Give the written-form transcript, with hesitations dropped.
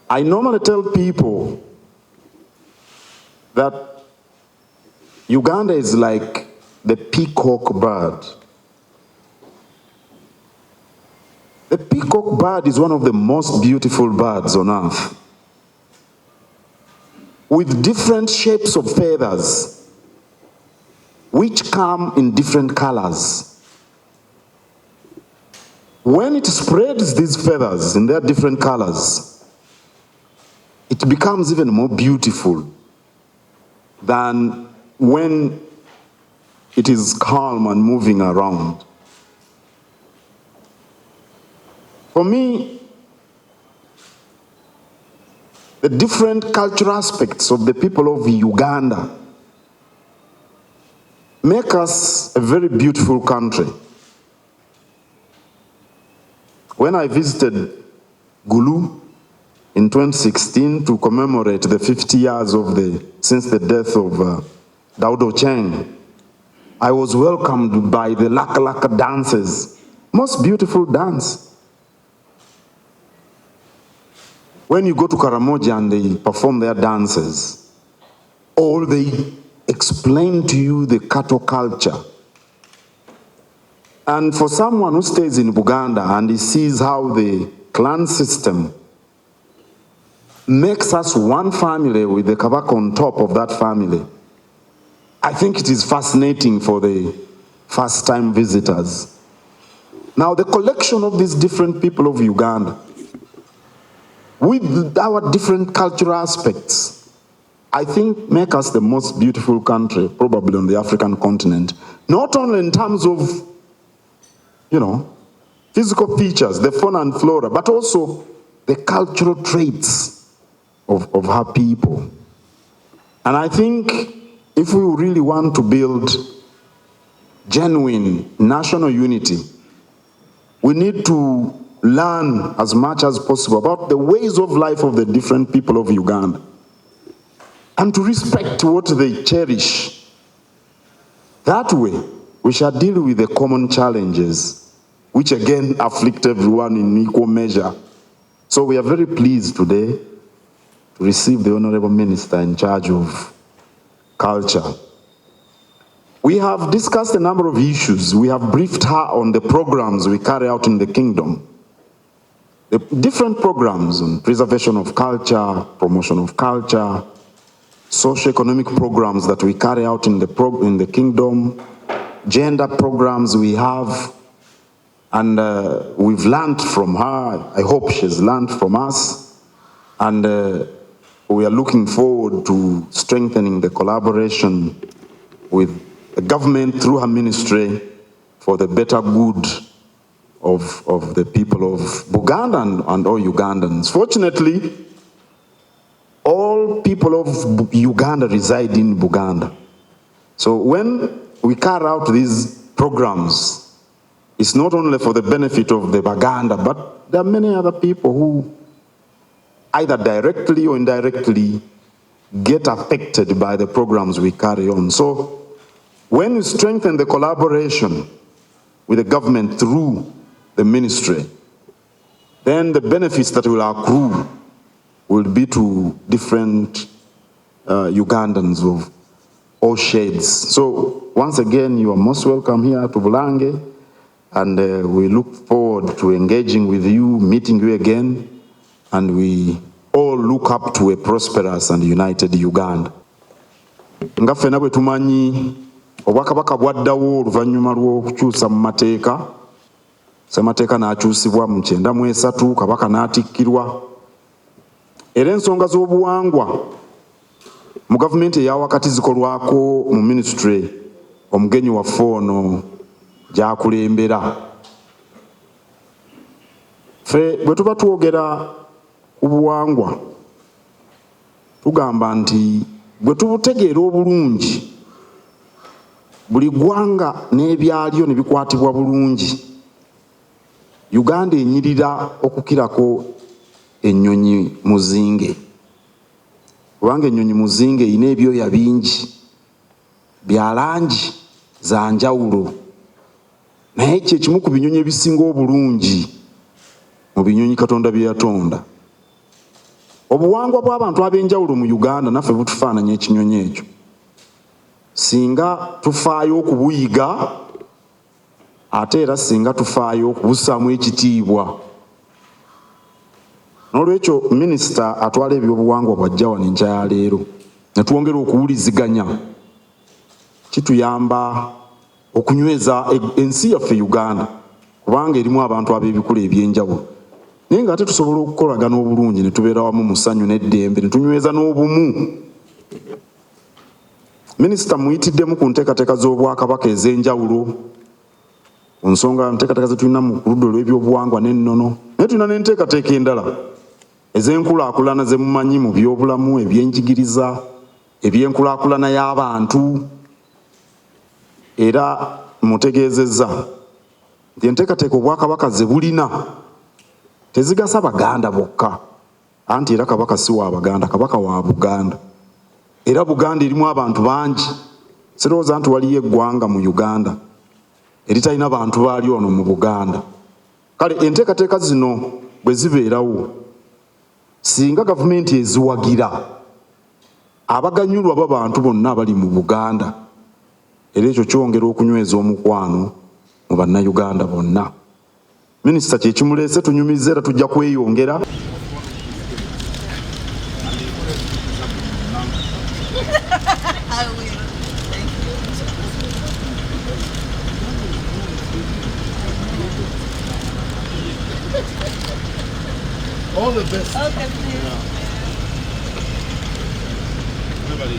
I normally tell people that Uganda is like the peacock bird. The peacock bird is one of the most beautiful birds on earth, with different shapes of feathers, which come in different colors. When it spreads these feathers in their different colors, it becomes even more beautiful than when it is calm and moving around. For me, the different cultural aspects of the people of Uganda make us a very beautiful country. When I visited Gulu in 2016 to commemorate the 50 years since the death of Daudo Cheng, I was welcomed by the Laka Laka dances, most beautiful dance. When you go to Karamoja and they perform their dances, or they explain to you the cattle culture. And for someone who stays in Uganda and he sees how the clan system makes us one family with the Kabaka on top of that family, I think it is fascinating for the first-time visitors. Now, the collection of these different people of Uganda, with our different cultural aspects, I think make us the most beautiful country probably on the African continent, not only in terms of, physical features, the fauna and flora, but also the cultural traits of her people. And I think if we really want to build genuine national unity, we need to learn as much as possible about the ways of life of the different people of Uganda and to respect what they cherish. That way, we shall deal with the common challenges which again afflict everyone in equal measure. So we are very pleased today to receive the Honorable Minister in charge of Culture. We have discussed a number of issues. We have briefed her on the programs we carry out in the kingdom. The different programs on preservation of culture, promotion of culture, socio-economic programs that we carry out in the kingdom, gender programs we have, and we've learned from her. I hope she's learned from us, and we are looking forward to strengthening the collaboration with the government through her ministry for the better good of the people of Uganda and all Ugandans. Fortunately, all people of Uganda reside in Uganda. So when we carry out these programs, it's not only for the benefit of the Baganda, but there are many other people who either directly or indirectly get affected by the programs we carry on. So when we strengthen the collaboration with the government through the ministry, then the benefits that will accrue will be to different Ugandans of all shades. So once again, you are most welcome here to Bulange, and we look forward to engaging with you, meeting you again, and we all look up to a prosperous and united Uganda. Nga ffenna bwe tumanyi obwakabaka bwaddawo oluvannyuma lw'okukyusa mu mateeka, ssemateeka n'akyusibwa mu 93, kabaka n'atikkirwa. Era ensonga z'obuwangwa mu gavumenti eya wakati zikolwako mu ministry omugenyi waffe ono gy'akulembera. Ffe bwe tuba twogera ku buwangwa tugamba nti bwe tubutegeera obulungi, buli ggwanga n'ebyalyo ne bikwatibwa bulungi, Uganda enyirira okukirako ennyonyi muzinge. Kubanga ennyonyi muzinge erina ebyoya bingi bya langi za njawulo, naye kye kimu ku binyonyi ebisinga obulungi mu binyonyi Katonda bye yatonda. Obuwangwa bw'abantu ab'enjawulo mu Uganda naffe butufaananya ekinyonyi ekyo. Singa tufaayo okubuyiga ate era singa tufaayo okubussaamu ekitiibwa. N'olwekyo minisita atwala ebyobuwangwa bw'ajja wano enkya ya leero ne twongera okuwuliziganya, kituyamba okunyweza ensi yaffe Uganda kubanga erimu abantu ab'ebikula eby'enjawulo. Naye ng'ate tusobola okukolagana obulungi ne tubeera wamu mu ssanyu n'eddembe ne tunyweza n'obumu. Minisita muyitiddemu ku nteekateeka z'Obwakabaka ez'enjawulo ku nsonga nteekateeka ze tulina mu ludda olw'ebyobuwangwa n'ennono, naye tulina n'enteekateeka endala ez'enkulaakulana ze mumanyi mu byobulamu, ebyenjigiriza, eby'enkulaakulana y'abantu. Era mutegeezezza nti enteekateeka Obwakabaka ze bulina tezigasa Baganda bokka, anti era Kabaka si wa Baganda, Kabaka wa Buganda. Era Buganda erimu abantu bangi, sirowooza nti waliyo eggwanga mu Uganda eritalina bantu baali ono mu Buganda. Kale enteekateeka zino bwe zibeerawo, singa gavumenti eziwagira, abaganyulwa b'abantu bonna abali mu Buganda, era ekyo kyongera okunyweza omukwano mu bannayuganda bonna. Minisita kye kimuleese tunyumiza era tujja kweyongera. All the best. Okay, please. Yeah.